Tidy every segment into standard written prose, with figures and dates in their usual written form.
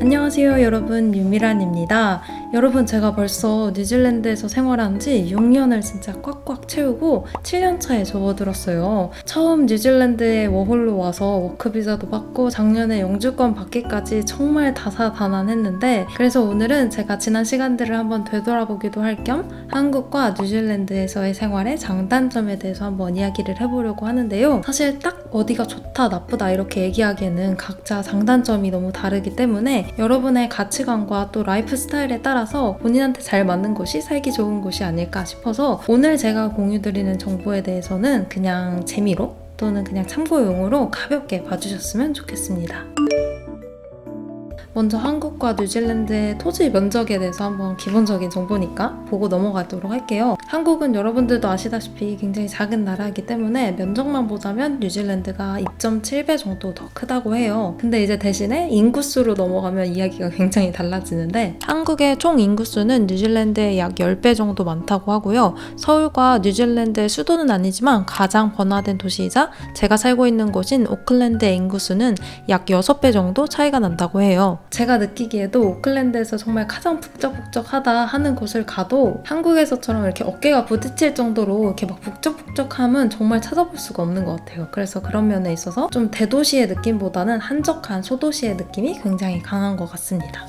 안녕하세요 여러분, 유미란입니다. 여러분, 제가 벌써 뉴질랜드에서 생활한 지 6년을 진짜 꽉꽉 채우고 7년 차에 접어들었어요. 처음 뉴질랜드에 워홀로 와서 워크비자도 받고 작년에 영주권 받기까지 정말 다사다난했는데, 그래서 오늘은 제가 지난 시간들을 한번 되돌아보기도 할 겸 한국과 뉴질랜드에서의 생활의 장단점에 대해서 한번 이야기를 해보려고 하는데요. 사실 딱 어디가 좋다 나쁘다 이렇게 얘기하기에는 각자 장단점이 너무 다르기 때문에 여러분의 가치관과 또 라이프 스타일에 따라서 본인한테 잘 맞는 곳이 살기 좋은 곳이 아닐까 싶어서 오늘 제가 공유드리는 정보에 대해서는 그냥 재미로 또는 그냥 참고용으로 가볍게 봐주셨으면 좋겠습니다. 먼저 한국과 뉴질랜드의 토지 면적에 대해서 한번 기본적인 정보니까 보고 넘어가도록 할게요. 한국은 여러분들도 아시다시피 굉장히 작은 나라이기 때문에 면적만 보자면 뉴질랜드가 2.7배 정도 더 크다고 해요. 근데 이제 대신에 인구수로 넘어가면 이야기가 굉장히 달라지는데, 한국의 총 인구수는 뉴질랜드의 약 10배 정도 많다고 하고요. 서울과 뉴질랜드의 수도는 아니지만 가장 번화된 도시이자 제가 살고 있는 곳인 오클랜드의 인구수는 약 6배 정도 차이가 난다고 해요. 제가 느끼기에도 오클랜드에서 정말 가장 북적북적하다 하는 곳을 가도 한국에서처럼 이렇게 어깨가 부딪힐 정도로 이렇게 막 북적북적함은 정말 찾아볼 수가 없는 것 같아요. 그래서 그런 면에 있어서 좀 대도시의 느낌보다는 한적한 소도시의 느낌이 굉장히 강한 것 같습니다.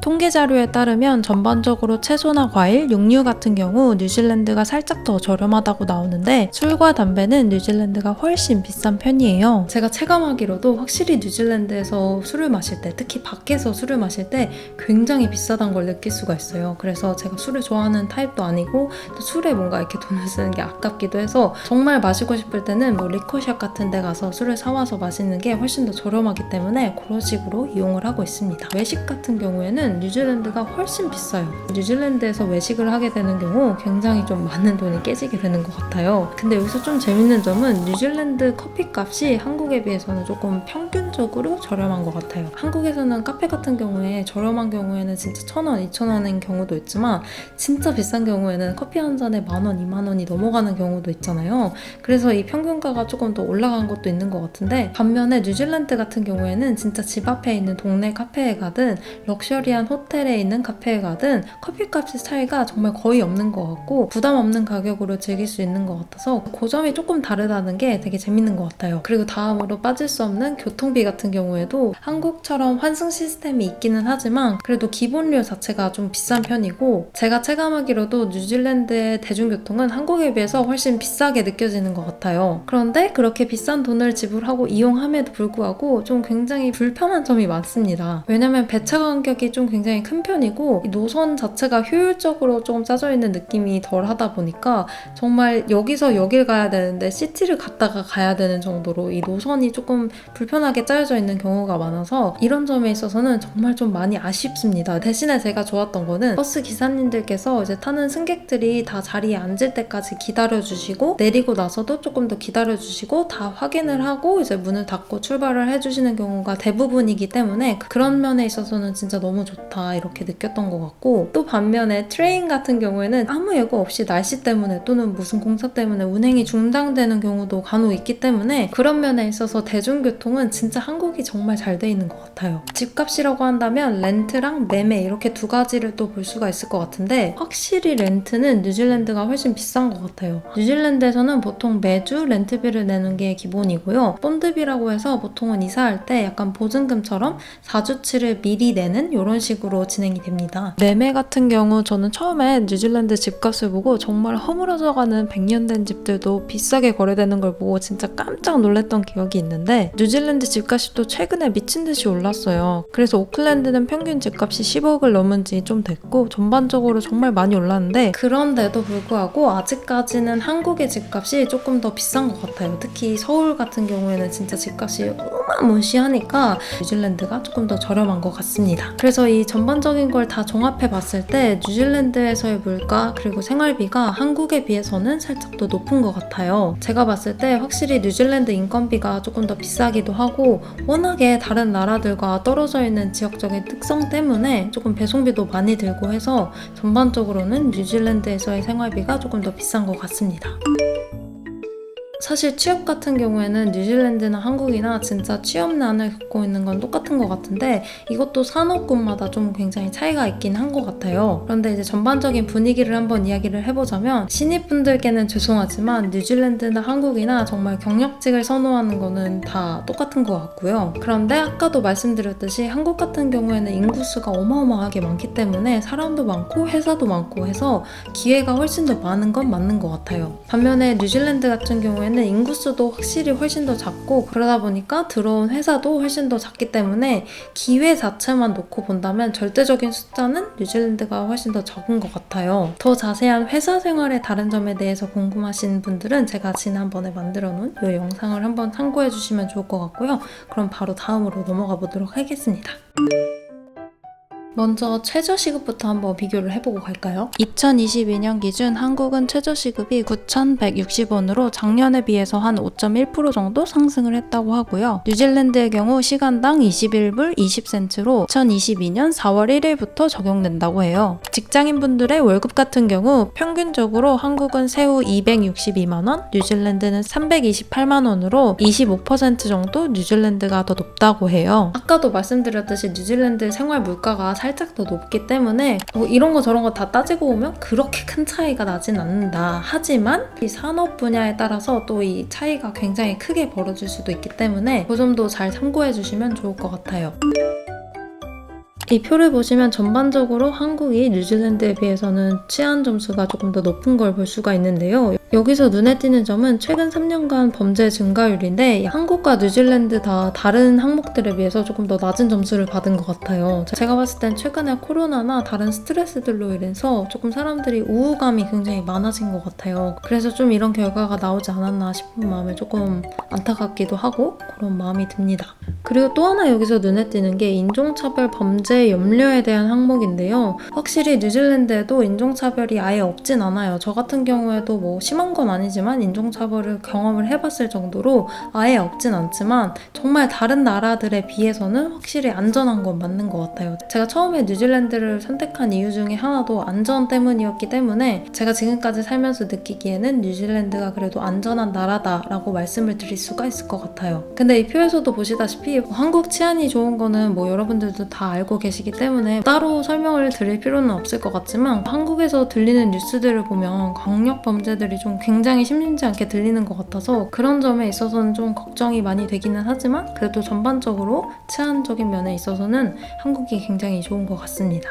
통계 자료에 따르면 전반적으로 채소나 과일, 육류 같은 경우 뉴질랜드가 살짝 더 저렴하다고 나오는데, 술과 담배는 뉴질랜드가 훨씬 비싼 편이에요. 제가 체감하기로도 확실히 뉴질랜드에서 술을 마실 때, 특히 밖에서 술을 마실 때 굉장히 비싸다는 걸 느낄 수가 있어요. 그래서 제가 술을 좋아하는 타입도 아니고 또 술에 뭔가 이렇게 돈을 쓰는 게 아깝기도 해서 정말 마시고 싶을 때는 뭐 리코샵 같은 데 가서 술을 사와서 마시는 게 훨씬 더 저렴하기 때문에 그런 식으로 이용을 하고 있습니다. 외식 같은 경우에는 뉴질랜드가 훨씬 비싸요. 뉴질랜드에서 외식을 하게 되는 경우 굉장히 좀 많은 돈이 깨지게 되는 것 같아요. 근데 여기서 좀 재밌는 점은 뉴질랜드 커피값이 한국에 비해서는 조금 평균적으로 저렴한 것 같아요. 한국에서는 카페 같은 경우에 저렴한 경우에는 진짜 1,000원, 2,000원인 경우도 있지만 진짜 비싼 경우에는 커피 한 잔에 10,000원, 20,000원이 넘어가는 경우도 있잖아요. 그래서 이 평균가가 조금 더 올라간 것도 있는 것 같은데, 반면에 뉴질랜드 같은 경우에는 진짜 집 앞에 있는 동네 카페에 가든 럭셔리한 호텔에 있는 카페에 가든 커피값의 차이가 정말 거의 없는 것 같고 부담 없는 가격으로 즐길 수 있는 것 같아서 그 점이 조금 다르다는 게 되게 재밌는 것 같아요. 그리고 다음으로 빠질 수 없는 교통비 같은 경우에도 한국처럼 환승 시스템이 있기는 하지만 그래도 기본료 자체가 좀 비싼 편이고, 제가 체감하기로도 뉴질랜드의 대중교통은 한국에 비해서 훨씬 비싸게 느껴지는 것 같아요. 그런데 그렇게 비싼 돈을 지불하고 이용함에도 불구하고 좀 굉장히 불편한 점이 많습니다. 왜냐면 배차 간격이 좀 굉장히 큰 편이고 이 노선 자체가 효율적으로 조금 짜져 있는 느낌이 덜 하다 보니까 정말 여기서 여길 가야 되는데 시티를 갔다가 가야 되는 정도로 이 노선이 조금 불편하게 짜여져 있는 경우가 많아서 이런 점에 있어서는 정말 좀 많이 아쉽습니다. 대신에 제가 좋았던 거는 버스 기사님들께서 이제 타는 승객들이 다 자리에 앉을 때까지 기다려주시고 내리고 나서도 조금 더 기다려주시고 다 확인을 하고 이제 문을 닫고 출발을 해주시는 경우가 대부분이기 때문에 그런 면에 있어서는 진짜 너무 좋다 이렇게 느꼈던 것 같고, 또 반면에 트레인 같은 경우에는 아무 예고 없이 날씨 때문에 또는 무슨 공사 때문에 운행이 중단되는 경우도 간혹 있기 때문에 그런 면에 있어서 대중교통은 진짜 한국이 정말 잘 돼 있는 것 같아요. 집값이라고 한다면 렌트랑 매매 이렇게 두 가지를 또 볼 수가 있을 것 같은데, 확실히 렌트는 뉴질랜드가 훨씬 비싼 것 같아요. 뉴질랜드에서는 보통 매주 렌트비를 내는 게 기본이고요. 본드비라고 해서 보통은 이사할 때 약간 보증금처럼 4주치를 미리 내는 이런 식으로 진행이 됩니다. 매매 같은 경우 저는 처음에 뉴질랜드 집값을 보고 정말 허물어져가는 100년 된 집들도 비싸게 거래되는 걸 보고 진짜 깜짝 놀랐던 기억이 있는데, 뉴질랜드 집값이 또 최근에 미친 듯이 올랐어요. 그래서 오클랜드는 평균 집값이 10억을 넘은 지 좀 됐고 전반적으로 정말 많이 올랐는데, 그런데도 불구하고 아직까지는 한국의 집값이 조금 더 비싼 것 같아요. 특히 서울 같은 경우에는 진짜 집값이 어마무시하니까 뉴질랜드가 조금 더 저렴한 것 같습니다. 그래서 이 전반적인 걸 다 종합해 봤을 때 뉴질랜드에서의 물가 그리고 생활비가 한국에 비해서는 살짝 더 높은 것 같아요. 제가 봤을 때 확실히 뉴질랜드 인건비가 조금 더 비싸기도 하고 워낙에 다른 나라들과 떨어져 있는 지역적인 특성 때문에 조금 배송비도 많이 들고 해서 전반적으로는 뉴질랜드에서의 생활비가 조금 더 비싼 것 같습니다. 사실 취업 같은 경우에는 뉴질랜드나 한국이나 진짜 취업난을 겪고 있는 건 똑같은 것 같은데 이것도 산업군마다 좀 굉장히 차이가 있긴 한 것 같아요. 그런데 이제 전반적인 분위기를 한번 이야기를 해보자면 신입분들께는 죄송하지만 뉴질랜드나 한국이나 정말 경력직을 선호하는 거는 다 똑같은 것 같고요. 그런데 아까도 말씀드렸듯이 한국 같은 경우에는 인구수가 어마어마하게 많기 때문에 사람도 많고 회사도 많고 해서 기회가 훨씬 더 많은 건 맞는 것 같아요. 반면에 뉴질랜드 같은 경우에는 인구수도 확실히 훨씬 더 작고 그러다 보니까 들어온 회사도 훨씬 더 작기 때문에 기회 자체만 놓고 본다면 절대적인 숫자는 뉴질랜드가 훨씬 더 적은 것 같아요. 더 자세한 회사 생활의 다른 점에 대해서 궁금하신 분들은 제가 지난번에 만들어 놓은 이 영상을 한번 참고해 주시면 좋을 것 같고요. 그럼 바로 다음으로 넘어가 보도록 하겠습니다. 먼저 최저시급부터 한번 비교를 해보고 갈까요? 2022년 기준 한국은 최저시급이 9,160원으로 작년에 비해서 한 5.1% 정도 상승을 했다고 하고요. 뉴질랜드의 경우 시간당 21불 20센트로 2022년 4월 1일부터 적용된다고 해요. 직장인분들의 월급 같은 경우 평균적으로 한국은 세후 262만원, 뉴질랜드는 328만원으로 25% 정도 뉴질랜드가 더 높다고 해요. 아까도 말씀드렸듯이 뉴질랜드 생활 물가가 살짝 더 높기 때문에 이런 거 저런 거 다 따지고 보면 그렇게 큰 차이가 나진 않는다. 하지만 이 산업 분야에 따라서 또 이 차이가 굉장히 크게 벌어질 수도 있기 때문에 그 점도 잘 참고해 주시면 좋을 것 같아요. 이 표를 보시면 전반적으로 한국이 뉴질랜드에 비해서는 치안 점수가 조금 더 높은 걸 볼 수가 있는데요. 여기서 눈에 띄는 점은 최근 3년간 범죄 증가율인데 한국과 뉴질랜드 다 다른 항목들에 비해서 조금 더 낮은 점수를 받은 것 같아요. 제가 봤을 땐 최근에 코로나나 다른 스트레스들로 인해서 조금 사람들이 우울감이 굉장히 많아진 것 같아요. 그래서 좀 이런 결과가 나오지 않았나 싶은 마음에 조금 안타깝기도 하고 그런 마음이 듭니다. 그리고 또 하나 여기서 눈에 띄는 게 인종차별 범죄 염려에 대한 항목인데요. 확실히 뉴질랜드에도 인종차별이 아예 없진 않아요. 저 같은 경우에도 뭐 심한 건 아니지만 인종차별을 경험을 해봤을 정도로 아예 없진 않지만 정말 다른 나라들에 비해서는 확실히 안전한 건 맞는 것 같아요. 제가 처음에 뉴질랜드를 선택한 이유 중에 하나도 안전 때문이었기 때문에 제가 지금까지 살면서 느끼기에는 뉴질랜드가 그래도 안전한 나라다라고 말씀을 드릴 수가 있을 것 같아요. 근데 이 표에서도 보시다시피 한국 치안이 좋은 거는 뭐 여러분들도 다 알고 계시기 때문에 따로 설명을 드릴 필요는 없을 것 같지만 한국에서 들리는 뉴스들을 보면 강력 범죄들이 좀 굉장히 심심치 않게 들리는 것 같아서 그런 점에 있어서는 좀 걱정이 많이 되기는 하지만 그래도 전반적으로 치안적인 면에 있어서는 한국이 굉장히 좋은 것 같습니다.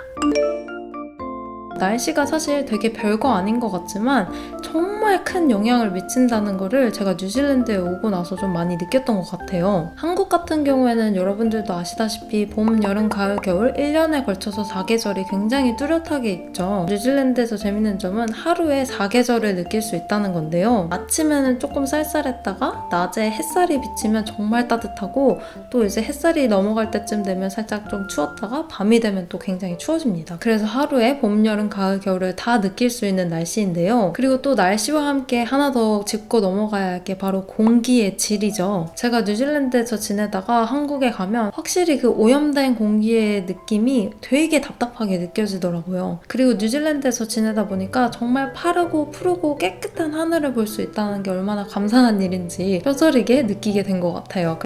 날씨가 사실 되게 별거 아닌 것 같지만 정말 큰 영향을 미친다는 거를 제가 뉴질랜드에 오고 나서 좀 많이 느꼈던 것 같아요. 한국 같은 경우에는 여러분들도 아시다시피 봄, 여름, 가을, 겨울 1년에 걸쳐서 4계절이 굉장히 뚜렷하게 있죠. 뉴질랜드에서 재밌는 점은 하루에 4계절을 느낄 수 있다는 건데요. 아침에는 조금 쌀쌀했다가 낮에 햇살이 비치면 정말 따뜻하고 또 이제 햇살이 넘어갈 때쯤 되면 살짝 좀 추웠다가 밤이 되면 또 굉장히 추워집니다. 그래서 하루에 봄, 여름, 가을, 겨울을 다 느낄 수 있는 날씨인데요. 그리고 또 날씨와 함께 하나 더 짚고 넘어가야 할 게 바로 공기의 질이죠. 제가 뉴질랜드에서 지내다가 한국에 가면 확실히 그 오염된 공기의 느낌이 되게 답답하게 느껴지더라고요. 그리고 뉴질랜드에서 지내다 보니까 정말 파르고 푸르고 깨끗한 하늘을 볼 수 있다는 게 얼마나 감사한 일인지 뼈저리게 느끼게 된 것 같아요.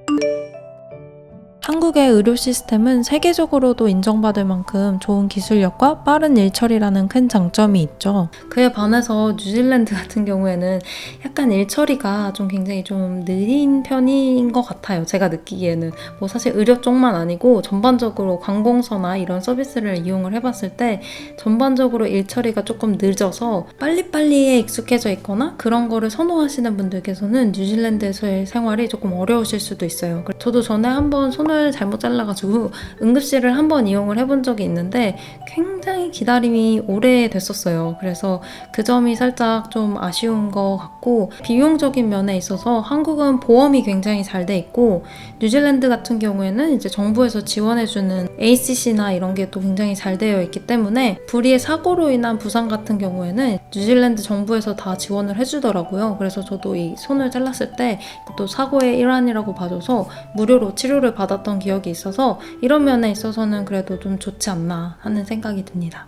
한국의 의료 시스템은 세계적으로도 인정받을 만큼 좋은 기술력과 빠른 일처리라는 큰 장점이 있죠. 그에 반해서 뉴질랜드 같은 경우에는 약간 일처리가 좀 굉장히 좀 느린 편인 것 같아요. 제가 느끼기에는 뭐 사실 의료 쪽만 아니고 전반적으로 관공서나 이런 서비스를 이용을 해봤을 때 전반적으로 일처리가 조금 늦어서 빨리빨리에 익숙해져 있거나 그런 거를 선호하시는 분들께서는 뉴질랜드에서의 생활이 조금 어려우실 수도 있어요. 저도 전에 한번 손을 잘못 잘라가지고 응급실을 한번 이용을 해본 적이 있는데 굉장히 기다림이 오래 됐었어요. 그래서 그 점이 살짝 좀 아쉬운 것 같고 비용적인 면에 있어서 한국은 보험이 굉장히 잘 돼 있고 뉴질랜드 같은 경우에는 이제 정부에서 지원해주는 ACC나 이런 게 또 굉장히 잘 되어 있기 때문에 불의의 사고로 인한 부상 같은 경우에는 뉴질랜드 정부에서 다 지원을 해주더라고요. 그래서 저도 이 손을 잘랐을 때 또 사고의 일환이라고 봐줘서 무료로 치료를 받았던 기억이 있어서 이런 면에 있어서는 그래도 좀 좋지 않나 하는 생각이 듭니다.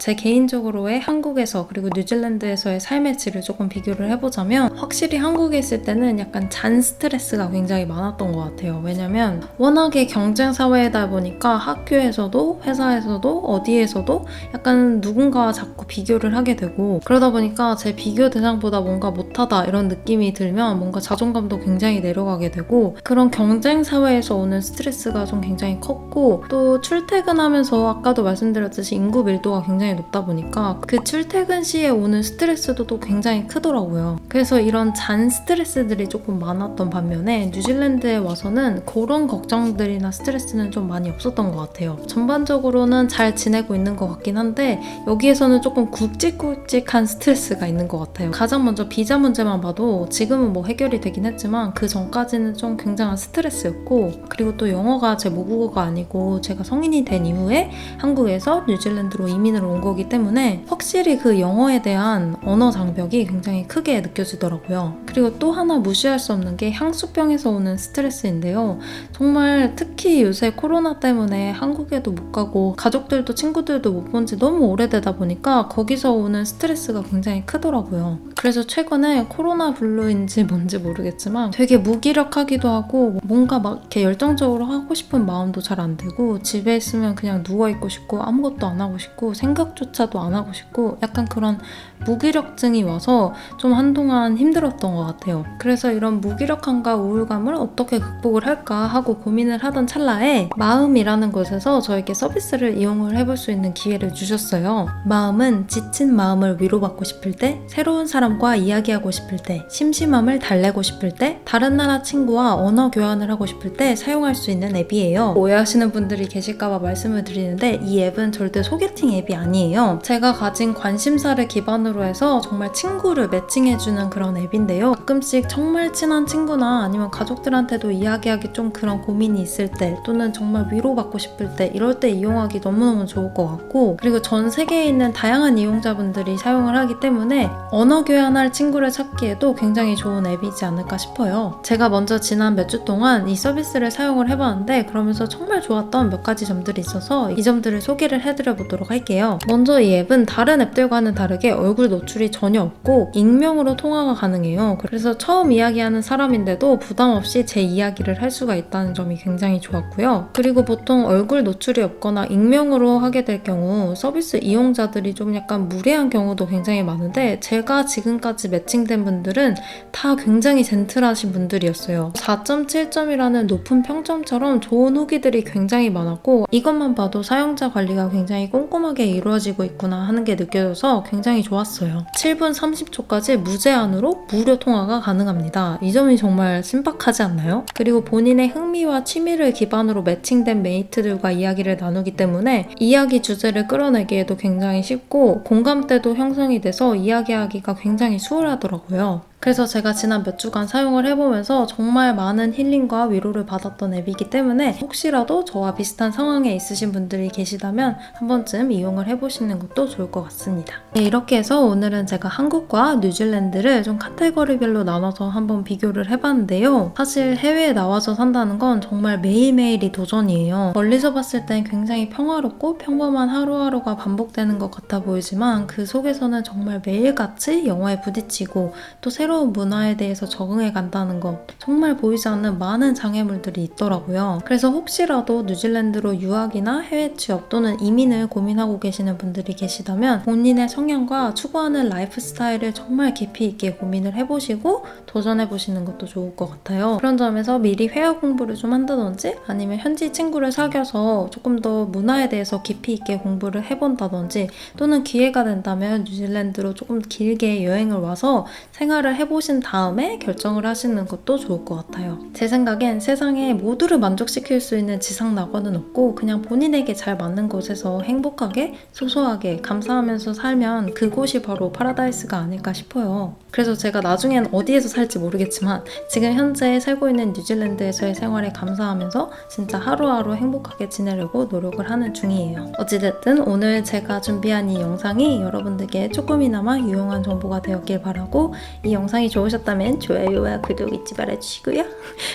제 개인적으로의 한국에서 그리고 뉴질랜드에서의 삶의 질을 조금 비교를 해보자면 확실히 한국에 있을 때는 약간 잔 스트레스가 굉장히 많았던 것 같아요. 왜냐면 워낙에 경쟁 사회다 보니까 학교에서도 회사에서도 어디에서도 약간 누군가와 자꾸 비교를 하게 되고, 그러다 보니까 제 비교 대상보다 뭔가 못하다 이런 느낌이 들면 뭔가 자존감도 굉장히 내려가게 되고, 그런 경쟁 사회에서 오는 스트레스가 좀 굉장히 컸고, 또 출퇴근하면서 아까도 말씀드렸듯이 인구 밀도가 굉장히 높다 보니까 그 출퇴근 시에 오는 스트레스도 또 굉장히 크더라고요. 그래서 이런 잔 스트레스들이 조금 많았던 반면에 뉴질랜드에 와서는 그런 걱정들이나 스트레스는 좀 많이 없었던 것 같아요. 전반적으로는 잘 지내고 있는 것 같긴 한데 여기에서는 조금 굵직굵직한 스트레스가 있는 것 같아요. 가장 먼저 비자 문제만 봐도 지금은 뭐 해결이 되긴 했지만 그 전까지는 좀 굉장한 스트레스였고, 그리고 또 영어가 제 모국어가 아니고 제가 성인이 된 이후에 한국에서 뉴질랜드로 이민을 온 거기 때문에 확실히 그 영어에 대한 언어 장벽이 굉장히 크게 느껴지더라고요. 그리고 또 하나 무시할 수 없는 게 향수병에서 오는 스트레스인데요. 정말 특히 요새 코로나 때문에 한국에도 못 가고 가족들도 친구들도 못 본 지 너무 오래되다 보니까 거기서 오는 스트레스가 굉장히 크더라고요. 그래서 최근에 코로나 블루인지 뭔지 모르겠지만 되게 무기력하기도 하고 뭔가 막 이렇게 열정적으로 하고 싶은 마음도 잘 안 들고, 집에 있으면 그냥 누워있고 싶고 아무것도 안 하고 싶고 생각조차도 안 하고 싶고 약간 그런 무기력증이 와서 좀 한동안 힘들었던 것 같아요. 그래서 이런 무기력함과 우울감을 어떻게 극복을 할까 하고 고민을 하던 찰나에 마음이라는 곳에서 저에게 서비스를 이용을 해볼 수 있는 기회를 주셨어요. 마음은 지친 마음을 위로받고 싶을 때, 새로운 사람과 이야기하고 싶을 때, 심심함을 달래고 싶을 때, 다른 나라 친구와 언어 교환을 하고 싶을 때 사용할 수 있는 앱이에요. 오해하시는 분들이 계실까봐 말씀을 드리는데 이 앱은 절대 소개팅 앱이 아니에요. 제가 가진 관심사를 기반으로 해서 정말 친구를 매칭해주는 그런 앱인데요. 가끔씩 정말 친한 친구나 아니면 가족들한테도 이야기하기 좀 그런 고민이 있을 때, 또는 정말 위로받고 싶을 때, 이럴 때 이용하기 너무너무 좋을 것 같고, 그리고 전 세계에 있는 다양한 이용자분들이 사용을 하기 때문에 언어 교환할 친구를 찾기에도 굉장히 좋은 앱이지 않을까 싶어요. 제가 먼저 지난 몇 주 동안 이 서비스를 사용을 해봤는데 그러면서 정말 좋았던 몇 가지 점들이 있어서 이 점들을 소개를 해드려 보도록 할게요. 먼저 이 앱은 다른 앱들과는 다르게 얼굴 노출이 전혀 없고 익명으로 통화가 가능해요. 그래서 처음 이야기하는 사람인데도 부담 없이 제 이야기를 할 수가 있다는 점이 굉장히 좋았고요. 그리고 보통 얼굴 노출이 없거나 익명으로 하게 될 경우 서비스 이용자들이 좀 약간 무례한 경우도 굉장히 많은데, 제가 지금까지 매칭된 분들은 다 굉장히 젠틀하신 분들이었어요. 4.7점이라는 높은 평점처럼 좋은 후기들이 굉장히 많았고, 이것만 봐도 사용자 관리가 굉장히 꼼꼼하게 이루어지고 있구나 하는 게 느껴져서 굉장히 좋았어요. 7분 30초까지 무제한으로 무료 통화가 가능합니다. 이 점이 정말 신박하지 않나요? 그리고 본인의 흥미와 취미를 기반으로 매칭된 메이트들과 이야기를 나누기 때문에 이야기 주제를 끌어내기에도 굉장히 쉽고 공감대도 형성이 돼서 이야기하기가 굉장히 수월하더라고요. 그래서 제가 지난 몇 주간 사용을 해보면서 정말 많은 힐링과 위로를 받았던 앱이기 때문에 혹시라도 저와 비슷한 상황에 있으신 분들이 계시다면 한 번쯤 이용을 해보시는 것도 좋을 것 같습니다. 네, 이렇게 해서 오늘은 제가 한국과 뉴질랜드를 좀 카테고리별로 나눠서 한번 비교를 해봤는데요. 사실 해외에 나와서 산다는 건 정말 매일매일이 도전이에요. 멀리서 봤을 땐 굉장히 평화롭고 평범한 하루하루가 반복되는 것 같아 보이지만 그 속에서는 정말 매일같이 영화에 부딪히고 또 새로운 문화에 대해서 적응해 간다는 것, 정말 보이지 않는 많은 장애물들이 있더라고요. 그래서 혹시라도 뉴질랜드로 유학이나 해외 취업 또는 이민을 고민하고 계시는 분들이 계시다면 본인의 성향과 추구하는 라이프 스타일을 정말 깊이 있게 고민을 해보시고 도전해보시는 것도 좋을 것 같아요. 그런 점에서 미리 회화 공부를 좀 한다든지 아니면 현지 친구를 사귀어서 조금 더 문화에 대해서 깊이 있게 공부를 해본다든지, 또는 기회가 된다면 뉴질랜드로 조금 길게 여행을 와서 생활을 해보신 다음에 결정을 하시는 것도 좋을 것 같아요. 제 생각엔 세상에 모두를 만족시킬 수 있는 지상 낙원은 없고 그냥 본인에게 잘 맞는 곳에서 행복하게 소소하게 감사하면서 살면 그곳이 바로 파라다이스가 아닐까 싶어요. 그래서 제가 나중엔 어디에서 살지 모르겠지만 지금 현재 살고 있는 뉴질랜드에서의 생활에 감사하면서 진짜 하루하루 행복하게 지내려고 노력을 하는 중이에요. 어찌됐든 오늘 제가 준비한 이 영상이 여러분들께 조금이나마 유용한 정보가 되었길 바라고, 이 영상이 좋으셨다면 좋아요와 구독 잊지 말아주시고요.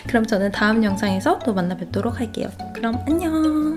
그럼 저는 다음 영상에서 또 만나 뵙도록 할게요. 그럼 안녕!